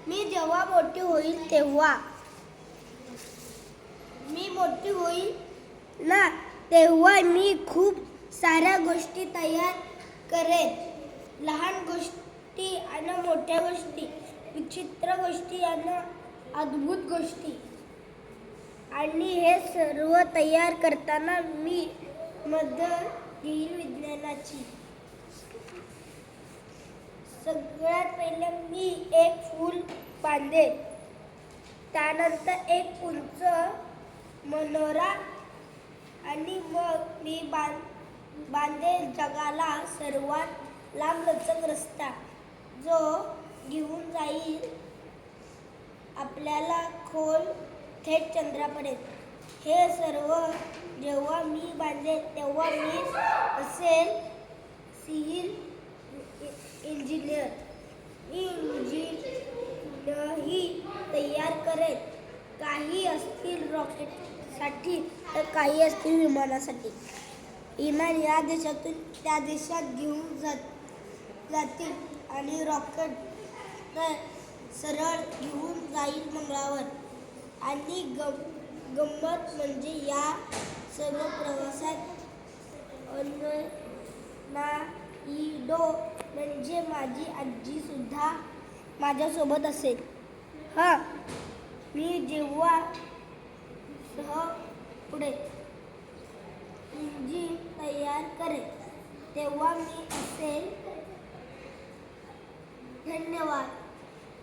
मी जेव्हा मोठी होईल तेव्हा तेव्हा मी खूप साऱ्या गोष्टी तयार करेन. लहान गोष्टी आणि मोठ्या गोष्टी, विचित्र गोष्टी आणि अद्भुत गोष्टी. आणि हे सर्व तयार करताना मी मदत घेईल विज्ञानाची. सगळ्यात पहिले मी एक फूल बांधेन, त्यानंतर एक उंच मनोरा, आणि मग मी बांधेन जगाला सर्वात लांबलचक रस्ता, जो घेऊन जाईल आपल्याला खोल थेट चंद्रापर्यंत. हे सर्व जेव्हा मी बांधेन तेव्हा मी असेल सिव्हिल इंजिनियर. मी इंजिनही तयार करेन. काही असतील रॉकेटसाठी तर काही असतील विमानासाठी. विमान या देशातून त्या देशात घेऊन जातील आणि रॉकेट सरळ घेऊन जाईल मंगळावर. आणि गंमत म्हणजे या सर्व प्रवासात अर्नाल्डो म्हणजे माझी आजी सुद्धा माझ्यासोबत असेल. मी जेव्हा पुढे इंजिन तयार करेन तेव्हा मी असेल. धन्यवाद.